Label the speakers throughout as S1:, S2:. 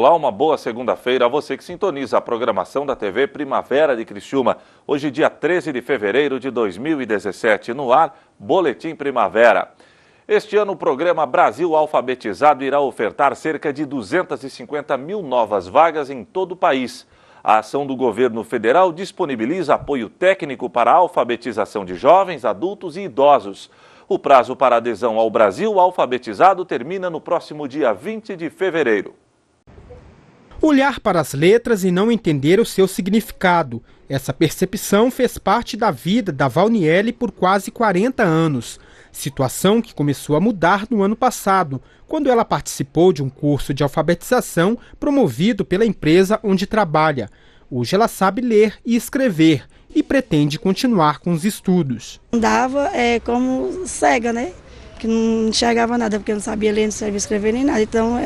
S1: Olá, uma boa segunda-feira a você que sintoniza a programação da TV Primavera de Criciúma. Hoje, dia 13 de fevereiro de 2017, no ar, Boletim Primavera. Este ano, o programa Brasil Alfabetizado irá ofertar cerca de 250 mil novas vagas em todo o país. A ação do governo federal disponibiliza apoio técnico para a alfabetização de jovens, adultos e idosos. O prazo para adesão ao Brasil Alfabetizado termina no próximo dia 20 de fevereiro.
S2: Olhar para as letras e não entender o seu significado. Essa percepção fez parte da vida da Valniele por quase 40 anos. Situação que começou a mudar no ano passado, quando ela participou de um curso de alfabetização promovido pela empresa onde trabalha. Hoje ela sabe ler e escrever e pretende continuar com os estudos.
S3: Andava como cega, né? Que não enxergava nada, porque não sabia ler, não sabia escrever nem nada. Então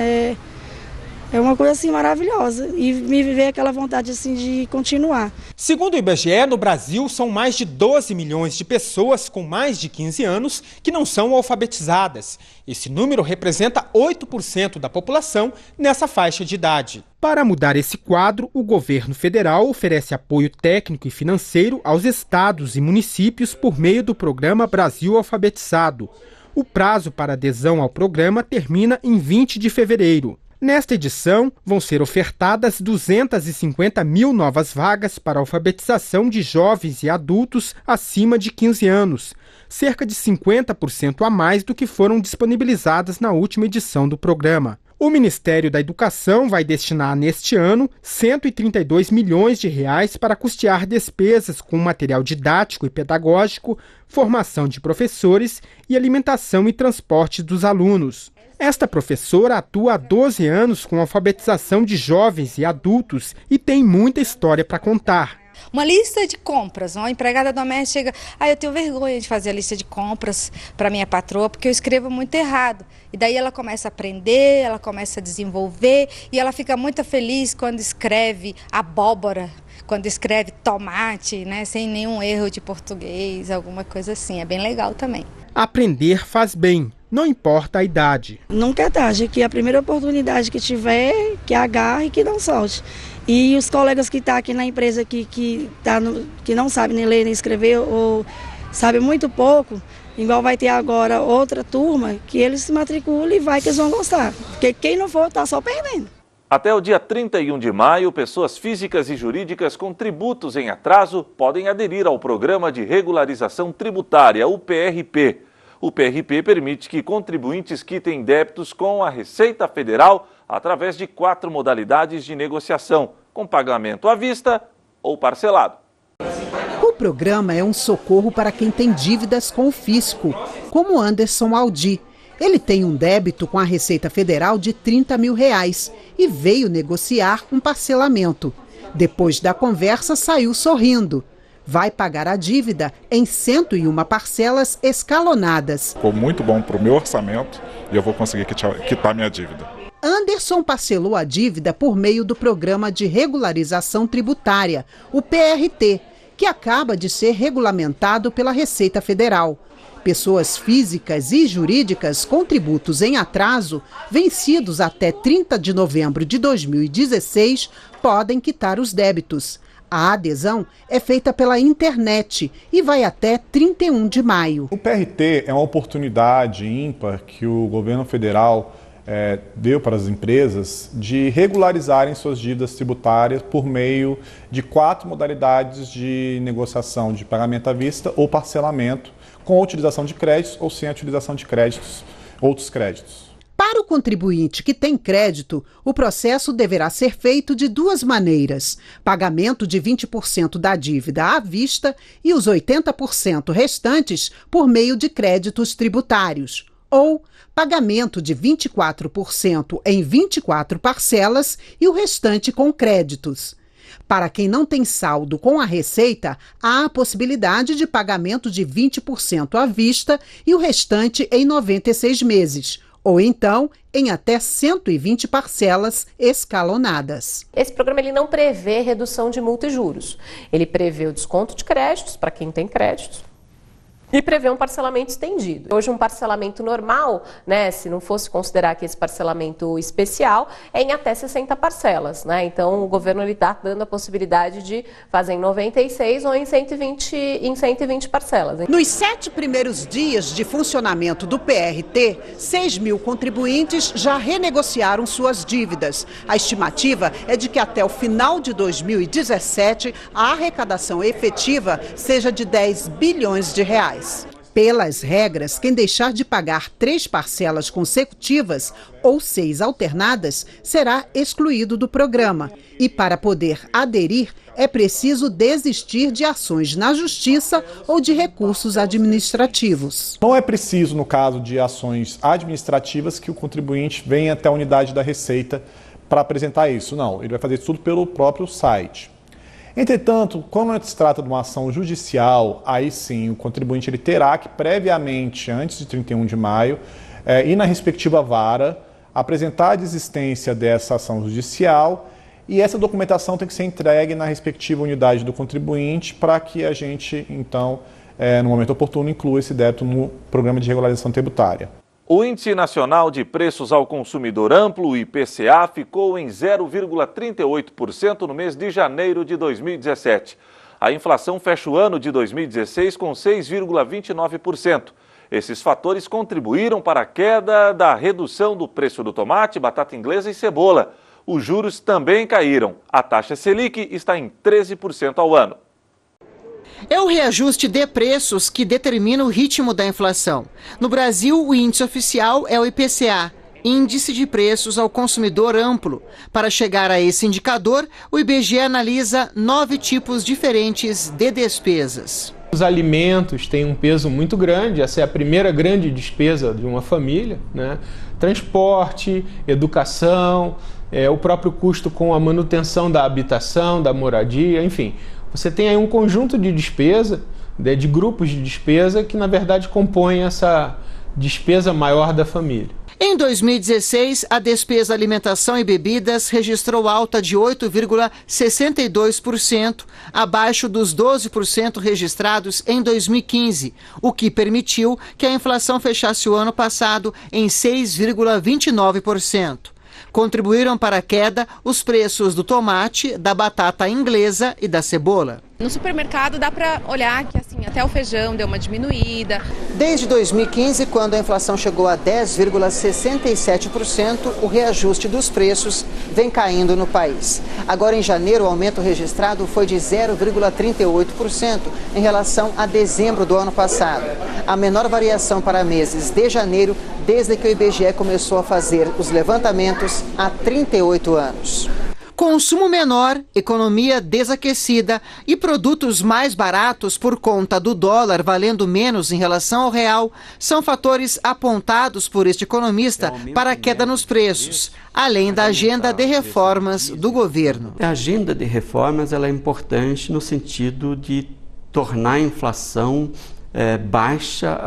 S3: é uma coisa assim maravilhosa e me veio aquela vontade assim de continuar.
S2: Segundo o IBGE, no Brasil são mais de 12 milhões de pessoas com mais de 15 anos que não são alfabetizadas. Esse número representa 8% da população nessa faixa de idade. Para mudar esse quadro, o governo federal oferece apoio técnico e financeiro aos estados e municípios por meio do programa Brasil Alfabetizado. O prazo para adesão ao programa termina em 20 de fevereiro. Nesta edição, vão ser ofertadas 250 mil novas vagas para alfabetização de jovens e adultos acima de 15 anos, cerca de 50% a mais do que foram disponibilizadas na última edição do programa. O Ministério da Educação vai destinar neste ano 132 milhões de reais para custear despesas com material didático e pedagógico, formação de professores e alimentação e transporte dos alunos. Esta professora atua há 12 anos com alfabetização de jovens e adultos e tem muita história para contar.
S4: Uma lista de compras, uma empregada doméstica chega, eu tenho vergonha de fazer a lista de compras para minha patroa porque eu escrevo muito errado. E daí ela começa a aprender, ela começa a desenvolver e ela fica muito feliz quando escreve abóbora, quando escreve tomate, né, sem nenhum erro de português, alguma coisa assim. É bem legal também.
S2: Aprender faz bem, não importa a idade.
S3: Nunca é tarde, que a primeira oportunidade que tiver, que agarre e que não solte. E os colegas que estão aqui na empresa que não sabem nem ler nem escrever ou sabem muito pouco, igual vai ter agora outra turma, que eles se matriculam e vai que eles vão gostar. Porque quem não for está só perdendo.
S1: Até o dia 31 de maio, pessoas físicas e jurídicas com tributos em atraso podem aderir ao Programa de Regularização Tributária, o PRP. O PRP permite que contribuintes quitem débitos com a Receita Federal através de 4 modalidades de negociação, com pagamento à vista ou parcelado.
S5: O programa é um socorro para quem tem dívidas com o fisco, como Anderson Aldi. Ele tem um débito com a Receita Federal de R$30 mil e veio negociar um parcelamento. Depois da conversa, saiu sorrindo. Vai pagar a dívida em 101 parcelas escalonadas.
S6: Ficou muito bom para o meu orçamento e eu vou conseguir quitar minha dívida.
S5: Anderson parcelou a dívida por meio do Programa de Regularização Tributária, o PRT, que acaba de ser regulamentado pela Receita Federal. Pessoas físicas e jurídicas com tributos em atraso, vencidos até 30 de novembro de 2016, podem quitar os débitos. A adesão é feita pela internet e vai até 31 de maio.
S7: O PRT é uma oportunidade ímpar que o governo federal deu para as empresas de regularizarem suas dívidas tributárias por meio de 4 modalidades de negociação de pagamento à vista ou parcelamento, com a utilização de créditos ou sem a utilização de créditos, outros créditos.
S5: Para o contribuinte que tem crédito, o processo deverá ser feito de 2 maneiras: pagamento de 20% da dívida à vista e os 80% restantes por meio de créditos tributários, ou pagamento de 24% em 24 parcelas e o restante com créditos. Para quem não tem saldo com a Receita, há a possibilidade de pagamento de 20% à vista e o restante em 96 meses, ou então em até 120 parcelas escalonadas.
S8: Esse programa ele não prevê redução de multa e juros. Ele prevê o desconto de créditos para quem tem créditos E prevê um parcelamento estendido. Hoje um parcelamento normal, né, se não fosse considerar que esse parcelamento especial, é em até 60 parcelas, né? Então o governo está dando a possibilidade de fazer em 96 ou em 120 parcelas.
S5: Nos 7 primeiros dias de funcionamento do PRT, 6 mil contribuintes já renegociaram suas dívidas. A estimativa é de que até o final de 2017 a arrecadação efetiva seja de 10 bilhões de reais. Pelas regras, quem deixar de pagar 3 parcelas consecutivas ou 6 alternadas será excluído do programa. E para poder aderir, é preciso desistir de ações na justiça ou de recursos administrativos.
S7: Não é preciso, no caso de ações administrativas, que o contribuinte venha até a unidade da Receita para apresentar isso. Não, ele vai fazer isso tudo pelo próprio site. Entretanto, quando se trata de uma ação judicial, aí sim o contribuinte ele terá que previamente, antes de 31 de maio, ir na respectiva vara, apresentar a desistência dessa ação judicial e essa documentação tem que ser entregue na respectiva unidade do contribuinte para que a gente, então, no momento oportuno, inclua esse débito no programa de regularização tributária.
S1: O Índice Nacional de Preços ao Consumidor Amplo, o IPCA, ficou em 0,38% no mês de janeiro de 2017. A inflação fecha o ano de 2016 com 6,29%. Esses fatores contribuíram para a queda da redução do preço do tomate, batata inglesa e cebola. Os juros também caíram. A taxa Selic está em 13% ao ano.
S9: É o reajuste de preços que determina o ritmo da inflação. No Brasil, o índice oficial é o IPCA, Índice de Preços ao Consumidor Amplo. Para chegar a esse indicador, o IBGE analisa 9 tipos diferentes de despesas.
S2: Os alimentos têm um peso muito grande, essa é a primeira grande despesa de uma família, né? Transporte, educação, o próprio custo com a manutenção da habitação, da moradia, enfim. Você tem aí um conjunto de despesa, de grupos de despesa que na verdade compõem essa despesa maior da família.
S9: Em 2016, a despesa alimentação e bebidas registrou alta de 8,62%, abaixo dos 12% registrados em 2015, o que permitiu que a inflação fechasse o ano passado em 6,29%. Contribuíram para a queda os preços do tomate, da batata inglesa e da cebola.
S10: No supermercado dá para olhar que assim, até o feijão deu uma diminuída.
S9: Desde 2015, quando a inflação chegou a 10,67%, o reajuste dos preços vem caindo no país. Agora, em janeiro, o aumento registrado foi de 0,38% em relação a dezembro do ano passado. A menor variação para meses de janeiro, desde que o IBGE começou a fazer os levantamentos há 38 anos. Consumo menor, economia desaquecida e produtos mais baratos por conta do dólar valendo menos em relação ao real são fatores apontados por este economista para a queda nos preços, além da agenda de reformas do governo.
S11: A agenda de reformas ela é importante no sentido de tornar a inflação baixa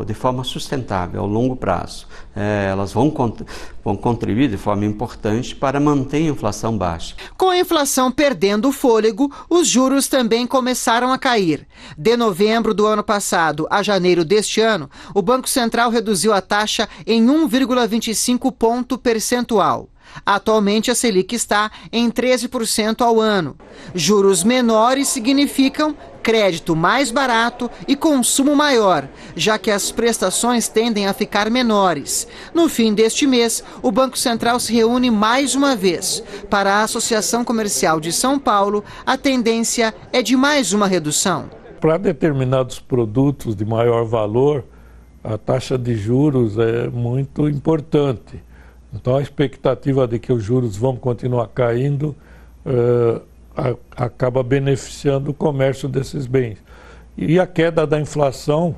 S11: de forma sustentável, ao longo prazo. Elas vão contribuir de forma importante para manter a inflação baixa.
S9: Com a inflação perdendo o fôlego, os juros também começaram a cair. De novembro do ano passado a janeiro deste ano, o Banco Central reduziu a taxa em 1,25 ponto percentual. Atualmente, a Selic está em 13% ao ano. Juros menores significam crédito mais barato e consumo maior, já que as prestações tendem a ficar menores. No fim deste mês, o Banco Central se reúne mais uma vez. Para a Associação Comercial de São Paulo, a tendência é de mais uma redução.
S12: Para determinados produtos de maior valor, a taxa de juros é muito importante. Então, a expectativa de que os juros vão continuar caindo acaba beneficiando o comércio desses bens. E a queda da inflação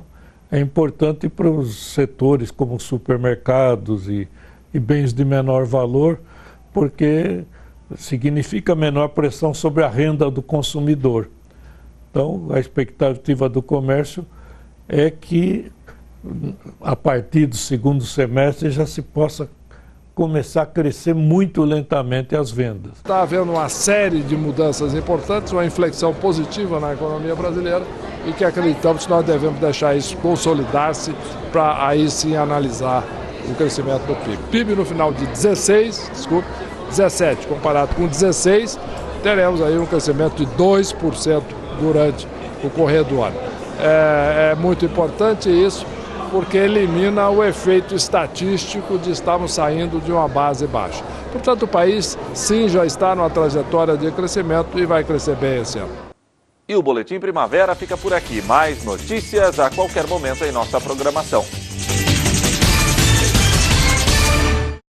S12: é importante para os setores como supermercados e bens de menor valor, porque significa menor pressão sobre a renda do consumidor. Então, a expectativa do comércio é que, a partir do segundo semestre, já se possa começar a crescer muito lentamente as vendas.
S13: Está havendo uma série de mudanças importantes, uma inflexão positiva na economia brasileira e que acreditamos que nós devemos deixar isso consolidar-se para aí sim analisar o crescimento do PIB. PIB no final de 17, comparado com 16, teremos aí um crescimento de 2% durante o correr do ano. É muito importante isso, porque elimina o efeito estatístico de estarmos saindo de uma base baixa. Portanto, o país sim já está numa trajetória de crescimento e vai crescer bem esse ano.
S1: E o Boletim Primavera fica por aqui. Mais notícias a qualquer momento em nossa programação.